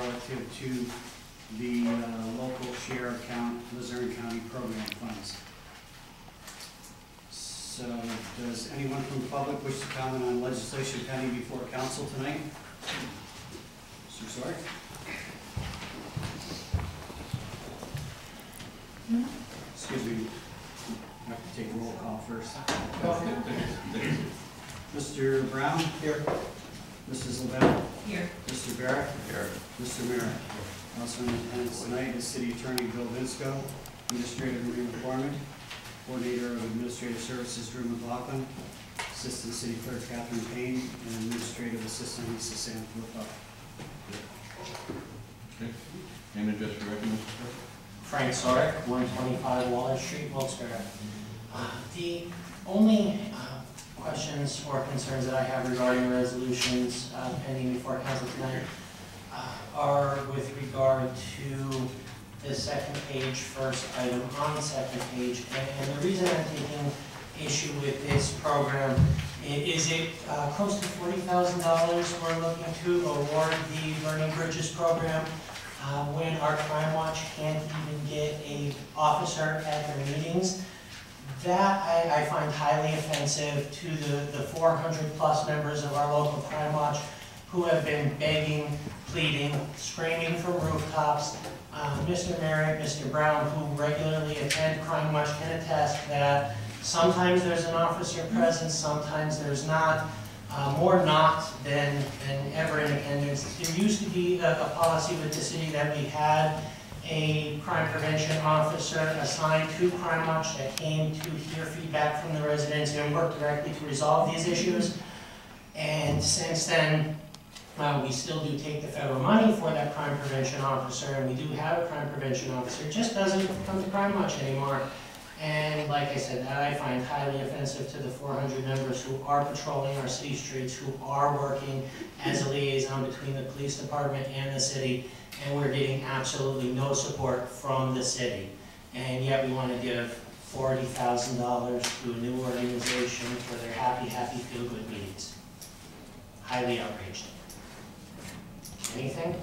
relative to the local share account, Luzerne County program funds. So, does anyone from the public wish to comment on legislation pending before council tonight? Mr. Sorick? Excuse me, I have to take a roll call first. Mr. Brown? Here. Mrs. LaBelle? Here. Mr. Barre? Here. Mr. Merritt? Also in attendance tonight is City Attorney Bill Vinsko, Administrator Maria McCormick, Coordinator of Administrative Services Drew McLaughlin, Assistant City Clerk Catherine Payne, and Administrative Assistant Lisa Sanfilippo. Okay. Name and address for record, Mr. Clerk? Frank Sorick, 125 Waller Street, Wilkes-Barre. The only questions or concerns that I have regarding resolutions pending before council tonight are with regard to the second page, first item on the second page. And the reason I'm taking issue with this program is it close to $40,000 we're looking to award the Burning Bridges program when our Crime Watch can't even get an officer at their meetings. That I find highly offensive to the 400 plus members of our local Crime Watch who have been begging, pleading, screaming from rooftops. Mr. Merritt, Mr. Brown, who regularly attend Crime Watch, can attest that sometimes there's an officer present, sometimes there's not. More not than ever in attendance. There used to be a policy with the city that we had a crime prevention officer assigned to Crime Watch that came to hear feedback from the residents and work directly to resolve these issues. And since then, we still do take the federal money for that crime prevention officer, and we do have a crime prevention officer. It just doesn't come to Crime Watch anymore. And like I said, that I find highly offensive to the 400 members who are patrolling our city streets, who are working as a liaison between the police department and the city, and we're getting absolutely no support from the city. And yet we want to give $40,000 to a new organization for their happy, feel-good meetings. Highly outraged. Anything?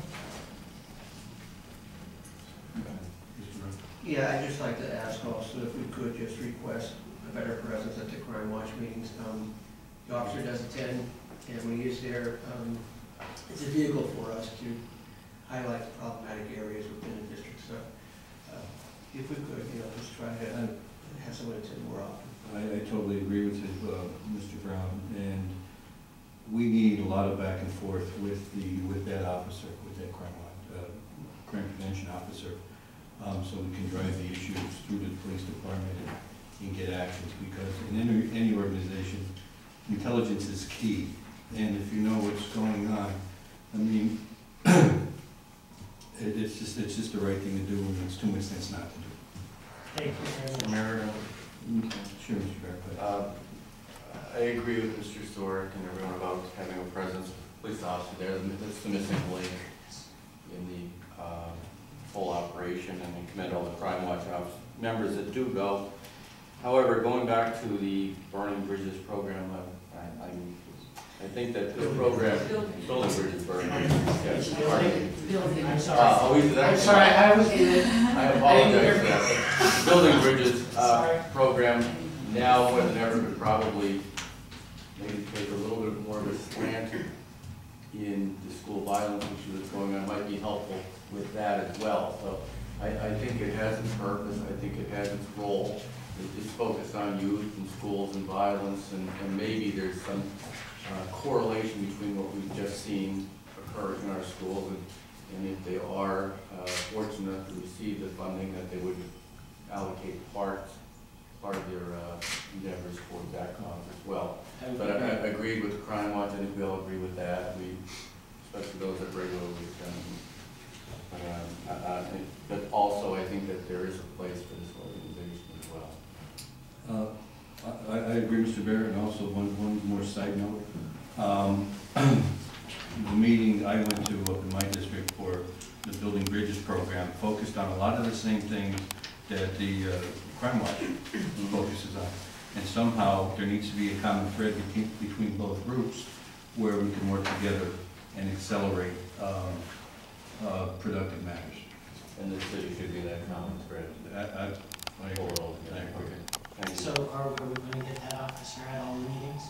Yeah, I'd just like to ask also if we could just request a better presence at the Crime Watch meetings. The officer does attend, and when he is there, it's a vehicle for us to highlight the problematic areas within the district. So if we could, just try to have someone attend more often. I totally agree with you, Mr. Brown, and we need a lot of back and forth with that officer, with that crime prevention officer. So we can drive the issues through the police department and get actions, because in any organization, intelligence is key. And if you know what's going on, I mean, it's just the right thing to do, and it's too much sense not to do. Thank you. Mayor, Sure, Mr. Barrett. I agree with Mr. Sorick and everyone about having a presence, police officer there. That's the missing link in the full operation, and we commend all the Crime Watch members that do go. However, going back to the Burning Bridges program, I think that this program, Building Bridges, Burning Bridges, yes. I'm sorry. I'm sorry, I apologize for that. Building Bridges program now more than ever could probably maybe take a little bit more of a slant in the school violence issue that's going on. Might be helpful with that as well. So I think it has its purpose. I think it has its role. It's focused on youth and schools and violence, and maybe there's some correlation between what we've just seen occur in our schools, and if they are fortunate enough to receive the funding, that they would allocate part of their endeavors towards that cause as well. But I agreed with the Crime Watch. I think we all agree with that. Especially those that regularly attend. But also, I think that there is a place for this organization as well. I agree, Mr. Barrett, and also one more side note. The meeting I went to up in my district for the Building Bridges program focused on a lot of the same things that the Crime Watch focuses on. And somehow there needs to be a common thread between both groups where we can work together and accelerate productive matters. And the city should be that common thread. I Pull agree. it all together. Okay. Thank you. So are we going to get that officer at all the meetings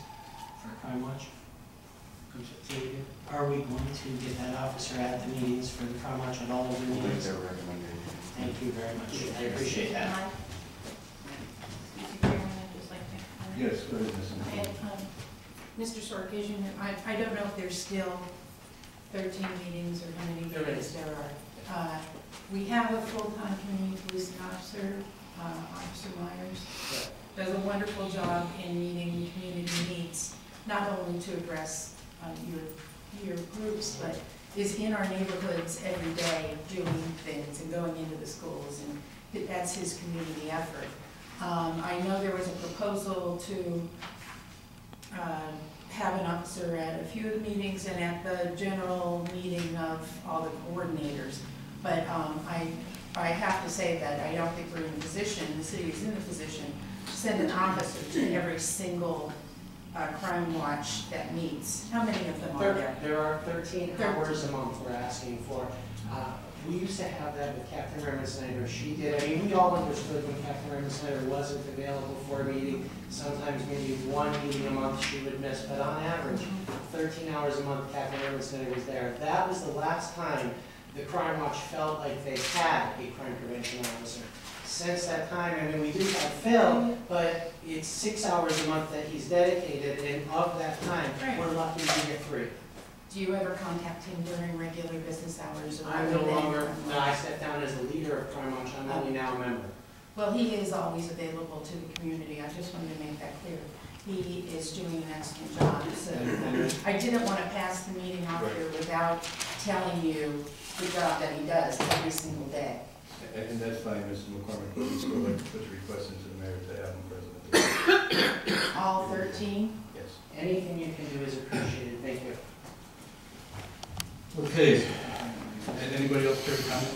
for Crime Watch? Are we going to get that officer at the meetings for the Crime Watch at all of the We'll make meetings? that recommendation. Thank you very much. I appreciate that. Mr. Chairman, I'd just like to comment. Yes, go ahead, Ms. And, Mr. Sorick, as you know, I don't know if there's still 13 meetings or how many There meetings is. there are. We have a full-time community policing officer, Officer Myers. Does a wonderful job in meeting community needs, not only to address your groups, but is in our neighborhoods every day doing things and going into the schools, and that's his community effort. I know there was a proposal to have an officer at a few of the meetings and at the general meeting of all the coordinators. But I have to say that I don't think we're in a position, the city is in a position, to send an officer to every single crime watch that meets. How many of them are there? There are 13 hours a month we're asking for. We used to have that with Captain Raymond Snyder. She did, I mean, we all understood when Captain Raymond Snyder wasn't available for a meeting. Sometimes maybe one meeting a month she would miss, but on average, 13 hours a month Captain Raymond Snyder was there. That was the last time the Crime Watch felt like they had a crime prevention officer. Since that time, I mean, we do have Phil, but it's 6 hours a month that he's dedicated, and of that time, Right. we're lucky to get 3. Do you ever contact him during regular business hours? Or I'm no other than longer, crime no, I watch? stepped down as the leader of Crime Watch, I'm only now a member. Well, he is always available to the community. I just wanted to make that clear. He is doing an excellent job. So I didn't want to pass the meeting off here without telling you the job that he does every single day. And that's fine, Mr. McCormick, please go ahead and put your request into the mayor to have him president. All 13? Yes. Anything you can do is appreciated, thank you. Okay. And anybody else care to comment?